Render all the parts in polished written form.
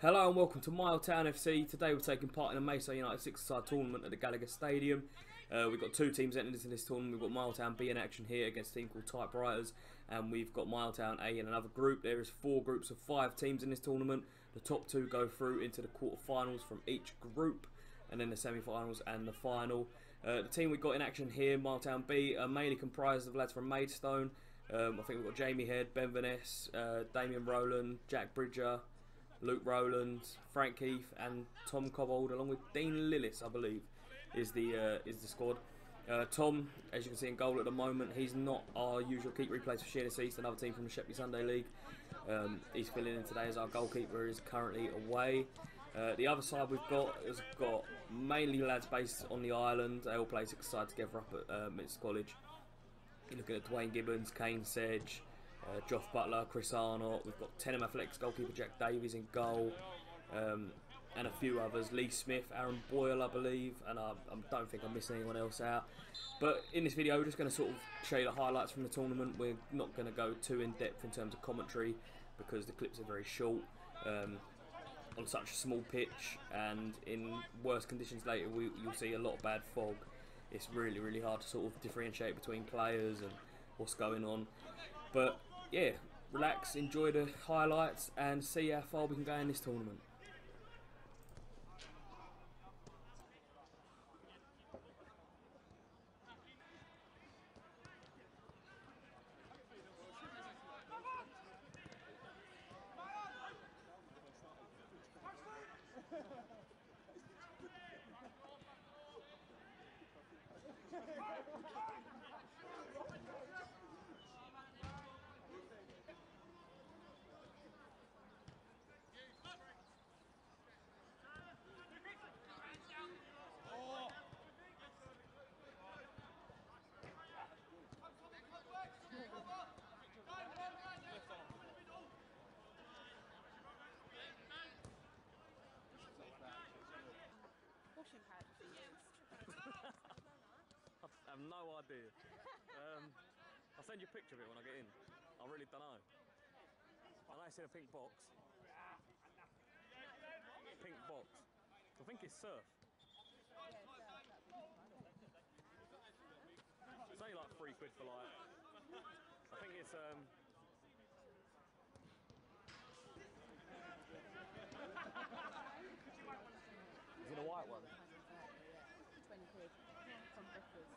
Hello and welcome to Maidstone FC. Today we're taking part in a Maidstone United six-a-side tournament at the Gallagher Stadium. We've got two teams entering into this tournament. We've got Maidstone B in action here against a team called Typewriters, and we've got Maidstone A in another group. There is 4 groups of 5 teams in this tournament. The top 2 go through into the quarter-finals from each group, and then the semi-finals and the final. The team we've got in action here, Maidstone B, are mainly comprised of lads from Maidstone. I think we've got Jamie Head, Ben Vaness, Damien Rowland, Jack Bridger, Luke Rowland, Frank Heath, and Tom Cobbold, along with Dean Lillis, I believe, is the squad. Tom, as you can see in goal at the moment, he's not our usual keeper. He plays for Sheerness East, another team from the Shepley Sunday League. He's filling in today as our goalkeeper is currently away. The other side we've got has got mainly lads based on the island. They all play six-a-side together up at Maidstone College. You're looking at Dwayne Gibbons, Kane Sedge, Joff Butler, Chris Arnott. We've got Tenham Athletics goalkeeper Jack Davies in goal, and a few others. Lee Smith, Aaron Boyle, I believe, and I don't think I'm missing anyone else out. But in this video, we're just going to sort of show you the highlights from the tournament. We're not going to go too in depth in terms of commentary because the clips are very short on such a small pitch, and in worse conditions later, you'll see a lot of bad fog. It's really hard to sort of differentiate between players and what's going on. But yeah, relax, enjoy the highlights, and see how far we can go in this tournament. I have no idea. I'll send you a picture of it when I get in. I really don't know. I know it's in a pink box. Pink box. I think it's surf. It's only like £3 for like. I think it's Is it a white one? 20 quid from breakfast.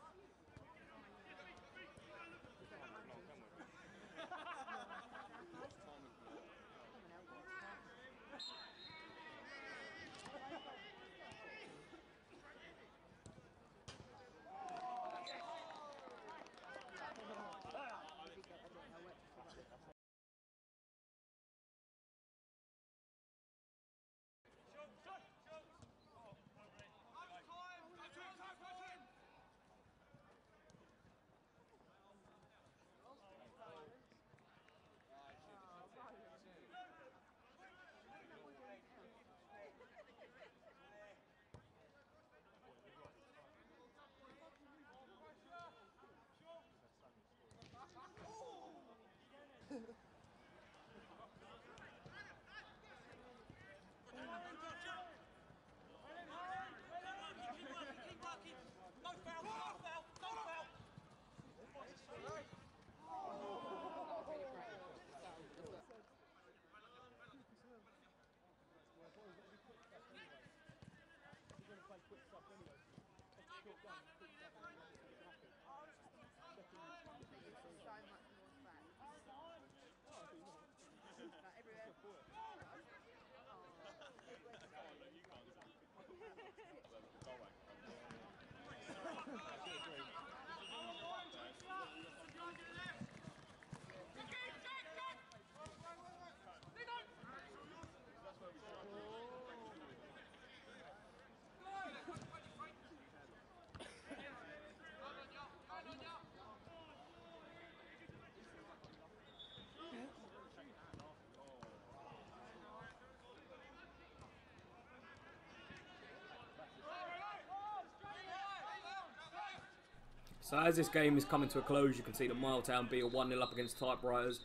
So as this game is coming to a close, you can see that Maidstone B are 1-0 up against Typewriters.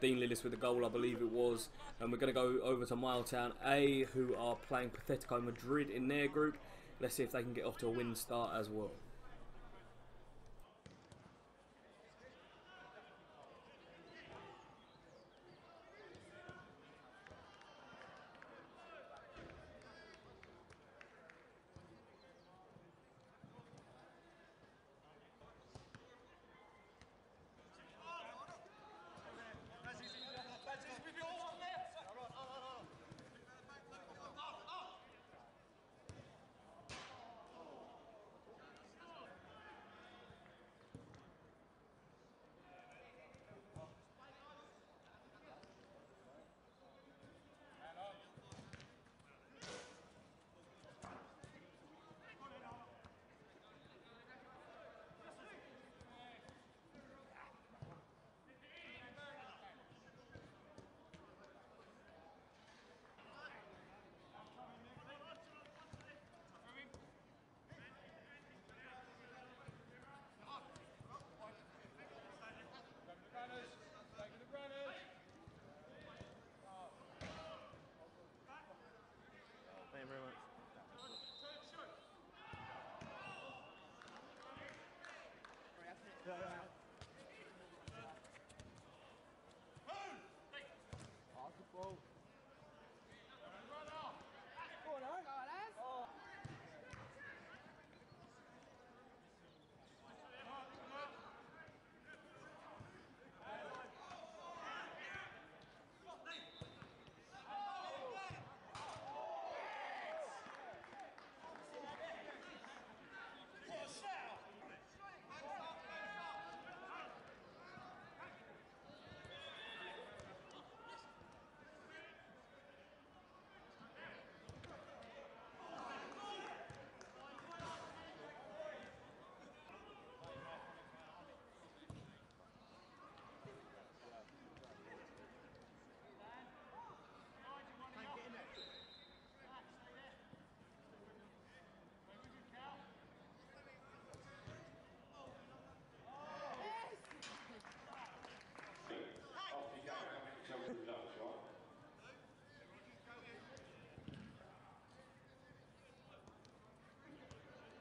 Dean Lillis with the goal, I believe it was. And we're going to go over to Maidstone A, who are playing Atletico Madrid in their group. Let's see if they can get off to a win start as well. Thank you very much.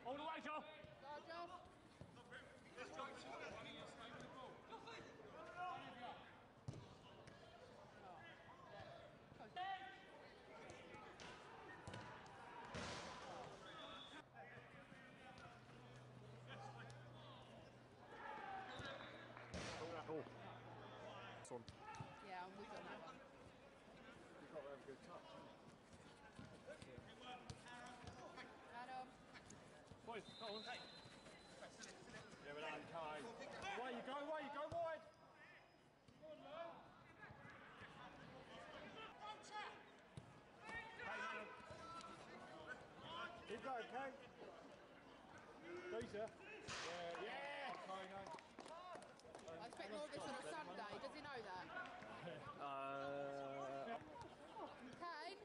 All the way, Joe. Yeah, I'm with you on that one. You've got to have a good touch. Adam. Boys, go on. Yeah, but okay. Why you go wide. Keep going, Kane. Decent. Yeah. Okay, no. I expect more of this on a Sunday. Does he know that? Kane?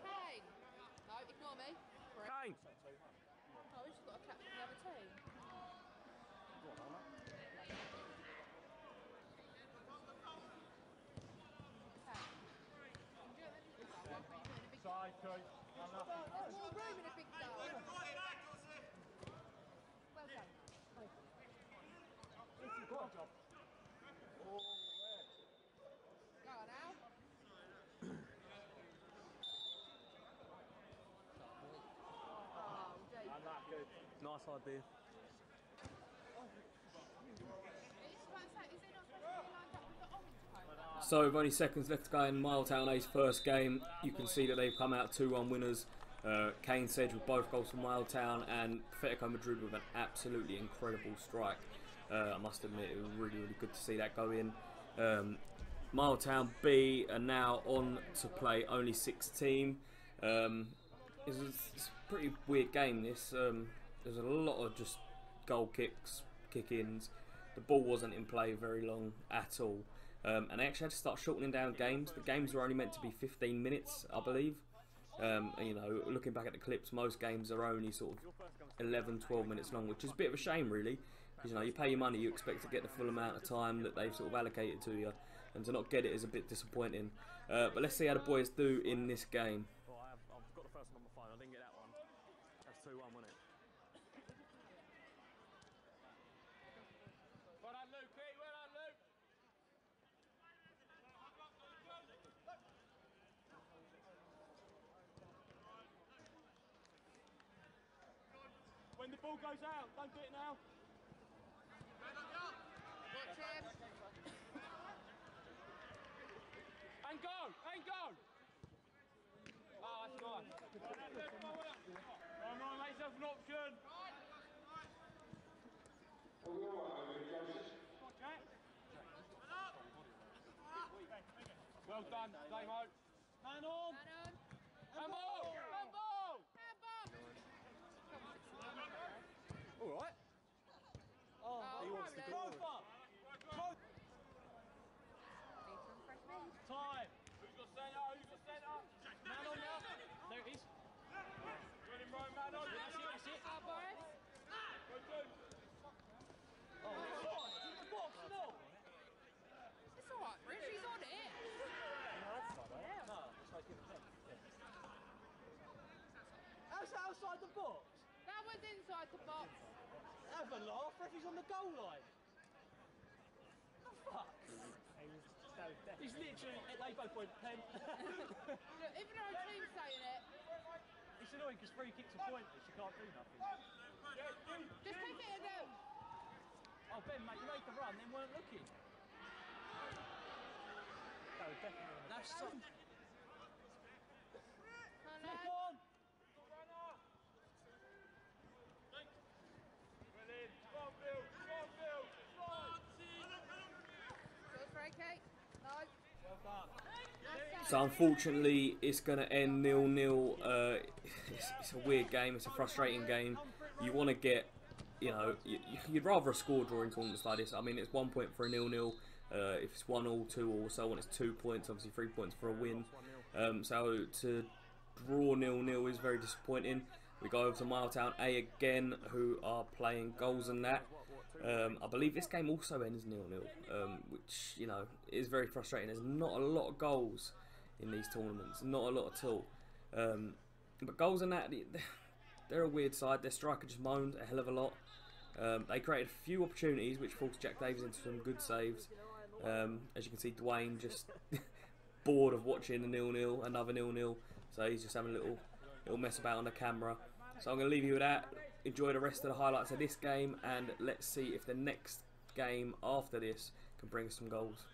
Kane? No, ignore me. Correct. Kane. Oh, we've just got a captain of the other team. Side, Keith. There's more room in a big goal. Well done. Good job. Go on now. Oh, deep. And that good. Nice idea. Is he not supposed to be lined up with the orange coat? So with only seconds left to go in Maidstone A's first game, you can see that they've come out 2-1 winners. Kane Sedge with both goals for Maidstone and Atletico Madrid with an absolutely incredible strike. I must admit, it was really, really good to see that go in. Maidstone B are now on to play only 16. It's a pretty weird game this. There's a lot of just goal kicks, kick-ins. The ball wasn't in play very long at all. And they actually had to start shortening down games. The games were only meant to be 15 minutes, I believe. And, you know, looking back at the clips, most games are only sort of 11, 12 minutes long, which is a bit of a shame, really. Because, you know, you pay your money, you expect to get the full amount of time that they've sort of allocated to you. and to not get it is a bit disappointing. But let's see how the boys do in this game. Oh, I've got the first one on my phone. I didn't get that one. That's 2-1, wasn't it? Well done, Lukey. Well done, Luke. When the ball goes out, don't do it now. Watch him. And go! And go! Oh, that's nice. Come on, make yourself an option. Well done, Damo. Man on! Man on. Handball! Handball! Handball. All right. Oh, he wants to go. Time. Who's got centre? Who's got centre? Man on now. There it is. Good him right, man on. That's it, that's it. Boris. Good, good. Oh, it's in the box, no. It's alright, Rich. He's on it. No, it's like in the pen. How's that outside the box? That was inside the box. Have a laugh, referee's on the goal line. The fuck? He's literally, they both went pen. Look, even our team's saying it. It's annoying because free kicks are pointless, you can't do nothing. Just take it in them. Oh Ben, mate, you made the run, then weren't looking. That was definitely on the That's so... Come on, Flick lad. on! Good for AK. No. Well done. So unfortunately, it's going to end 0-0. It's a weird game. It's a frustrating game. You want to get, you know, you'd rather a score draw in tournaments like this. I mean, it's 1 point for a 0-0. If it's 1-1, 2-1, so on, it's 2 points. Obviously, 3 points for a win. So to draw 0-0 is very disappointing. We go over to Maidstone A again, who are playing goals and that. I believe this game also ends 0-0, which, you know, is very frustrating. There's not a lot of goals in these tournaments, not a lot at all. But goals and that, they're a weird side. Their striker just moaned a hell of a lot. They created a few opportunities, which forced Jack Davies into some good saves. As you can see, Dwayne just bored of watching a 0-0, another 0-0, so he's just having a little mess about on the camera. So I'm going to leave you with that. Enjoy the rest of the highlights of this game, and let's see if the next game after this can bring us some goals.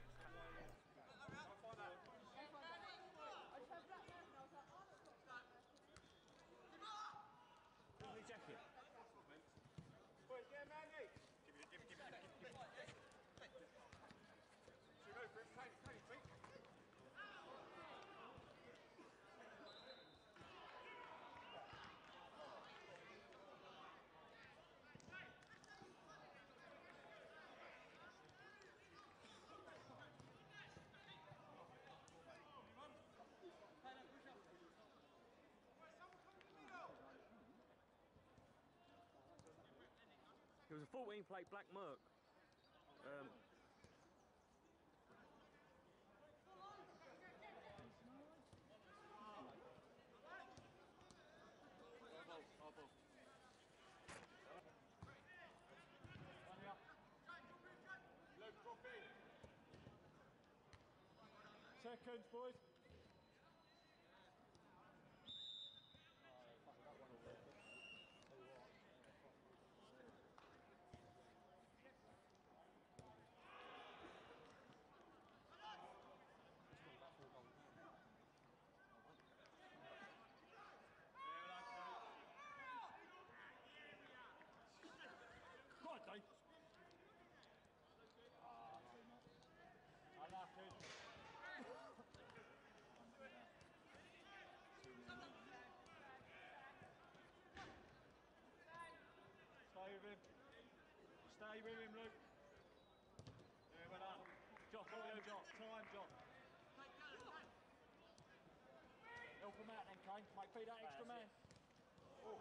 It was a 14 plate black Merc. Seconds, boys. Stay with him, Luke. Yeah, well done. Jock, Jock. Time, Jock. Help him out then, Kane. Might be that extra man. Oh.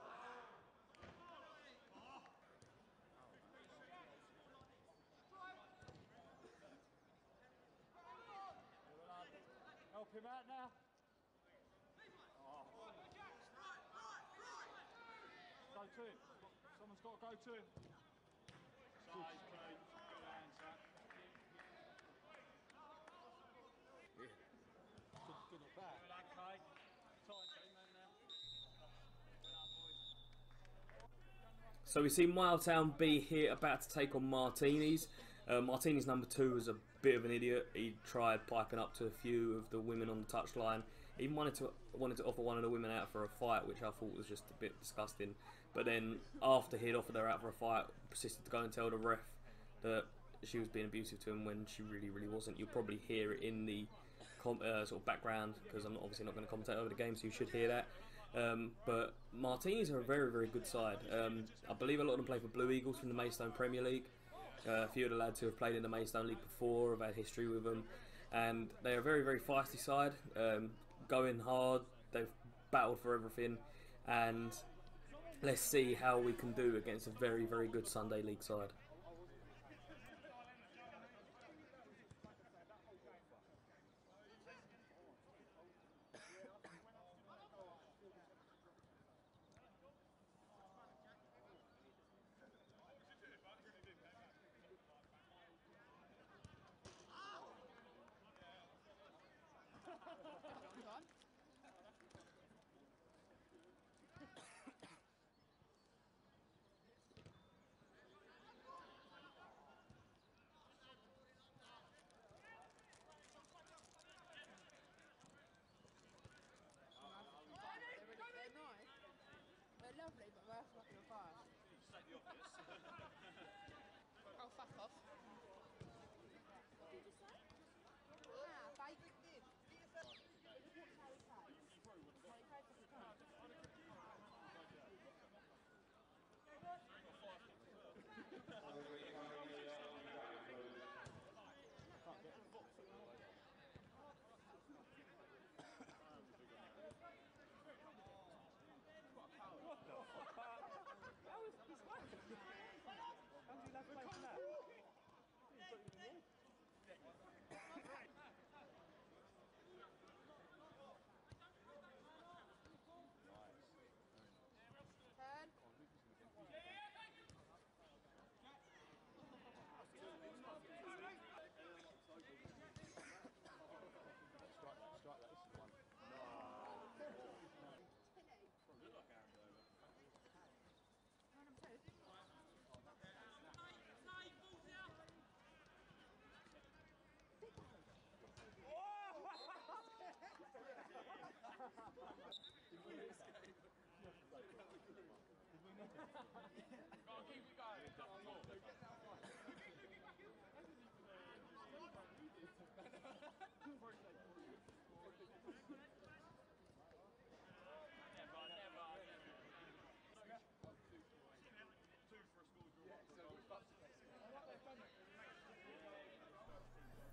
Help him out now. Go to him. Someone's got to go to him. Size, Craig. Good hands, son. Good or bad. Good luck, Craig. Time, man, now. Good luck, boys. So we see Miletown B here about to take on Martinis. Martinis number 2 was a bit of an idiot. He tried piping up to a few of the women on the touchline. He wanted to offer one of the women out for a fight, which I thought was just a bit disgusting. But then after he'd offered her out for a fight, persisted to go and tell the ref that she was being abusive to him when she really wasn't. You'll probably hear it in the sort of background, because I'm obviously not going to commentate over the game, so you should hear that. But Martinis are a very good side. I believe a lot of them play for Blue Eagles from the Maidstone Premier League. A few of the lads who have played in the Maidstone League before have had history with them, and they are a very feisty side, going hard. They've battled for everything, and let's see how we can do against a very good Sunday League side. They're lovely, but they're fucking fast. State the obvious. Oh, fuck off. What did you say? Ah, bacon.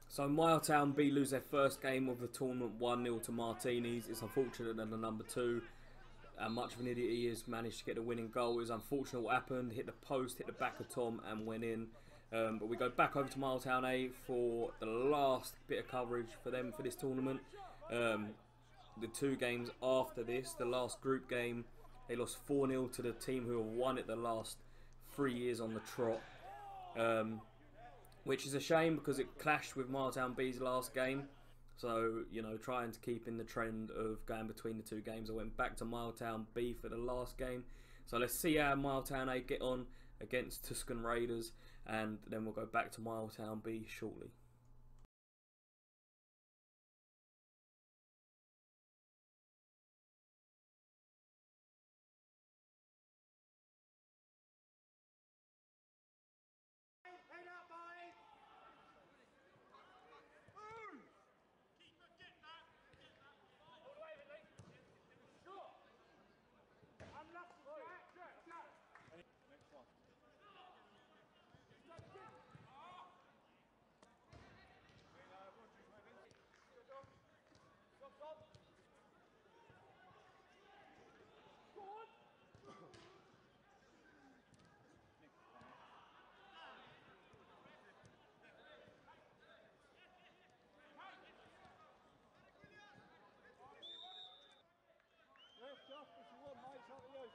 So Miletown B lose their first game of the tournament 1-0 to Martinis. It's unfortunate that the number 2, and much of an idiot he is, managed to get the winning goal. It was unfortunate what happened. Hit the post, hit the back of Tom and went in. But we go back over to Miletown A for the last bit of coverage for them for this tournament. The 2 games after this, the last group game, they lost 4-0 to the team who have won it the last 3 years on the trot. Which is a shame because it clashed with Miletown B's last game. So, you know, trying to keep in the trend of going between the 2 games, I went back to Miletown B for the last game. So let's see how Miletown A get on against Tuscan Raiders, and then we'll go back to Miletown B shortly.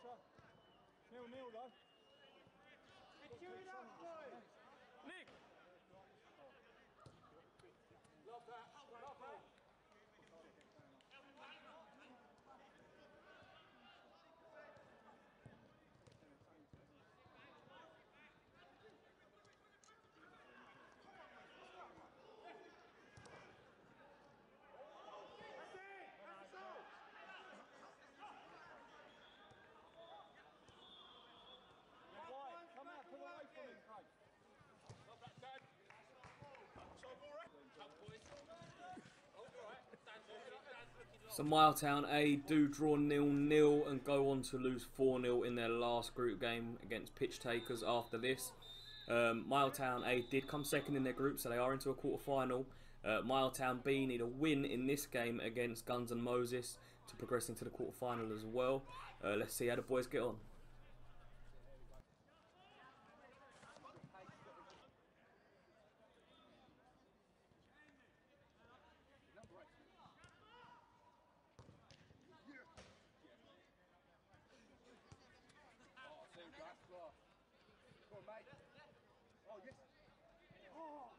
pressure. 0-0 though. Cheer it up, boys. Nick. Love that. Love that. Come out, pull away from him, Craig. Love that, Dad. So, all right. Come, boys. All right. So Miletown A do draw 0-0 and go on to lose 4-0 in their last group game against Pitch Takers after this. Miletown A did come second in their group, so they are into a quarter-final. Miletown B need a win in this game against Guns and Moses to progress into the quarter-final as well. Let's see how the boys get on. Come on, mate. Oh, yes. Oh.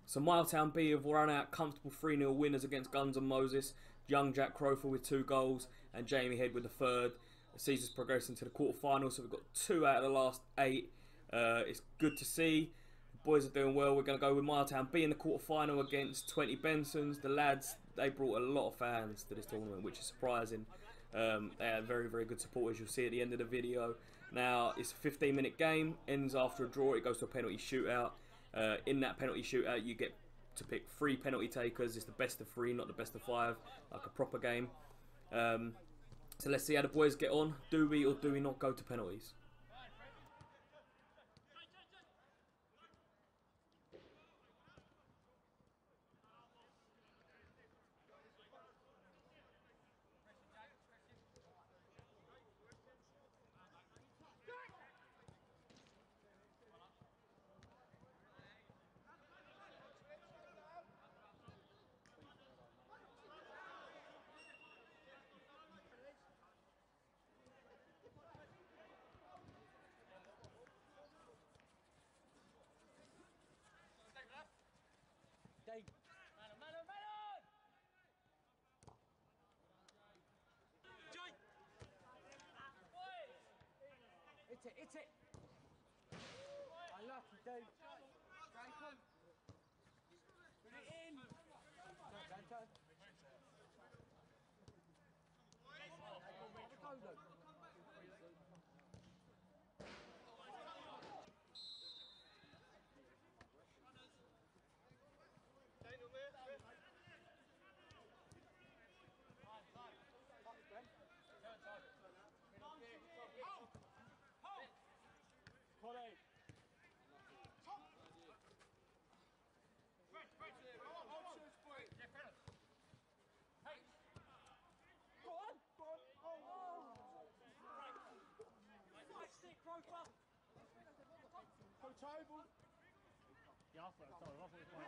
So Miletown B have run out comfortable 3-0 winners against Guns and Moses. Young Jack Crofer with 2 goals and Jamie Head with the 3rd. Caesar's progressing to the quarter-final, so we've got 2 out of the last 8. It's good to see. The boys are doing well. We're going to go with Miletown B in the quarter-final against 20 Bensons. The lads, they brought a lot of fans to this tournament, which is surprising. They had very, very good support, as you'll see at the end of the video. Now, it's a 15-minute game, ends after a draw. It goes to a penalty shootout. In that penalty shootout, you get to pick 3 penalty takers. It's the best of 3, not the best of 5, like a proper game. So let's see how the boys get on. Do we or do we not go to penalties? Dave. Man on! Joy! It's it! I love you, Dave. Put it in! Yeah, I thought it was. I thought it was fine.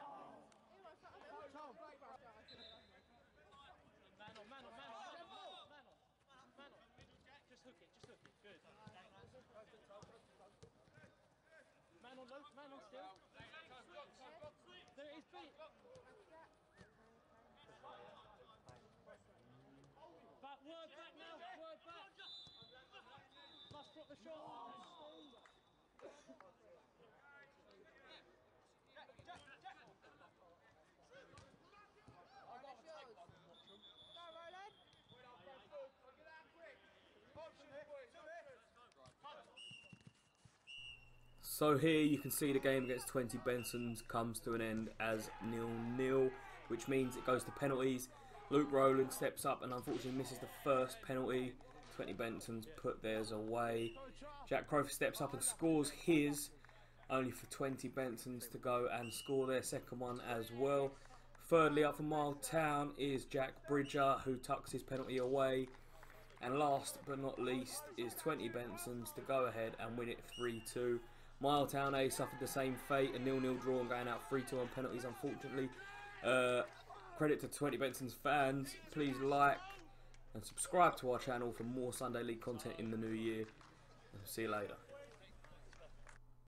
Man on, man on, man on, man on, man on, man on. Just hook it, good. Man on, Luke, man on still. There it is, beat. Back, word back now, word back. Must drop the shot. So here you can see the game against 20 Bensons comes to an end as 0-0, which means it goes to penalties. Luke Rowland steps up and unfortunately misses the first penalty. 20 Bensons put theirs away. Jack Crowfoot steps up and scores his, only for 20 Bensons to go and score their second one as well. Thirdly up for Maidstone is Jack Bridger, who tucks his penalty away. And last but not least is 20 Bensons to go ahead and win it 3-2. Maidstone A suffered the same fate, a 0-0 draw and going out 3-2 on penalties, unfortunately. Credit to 20 Benson's fans. Please like and subscribe to our channel for more Sunday League content in the new year. See you later.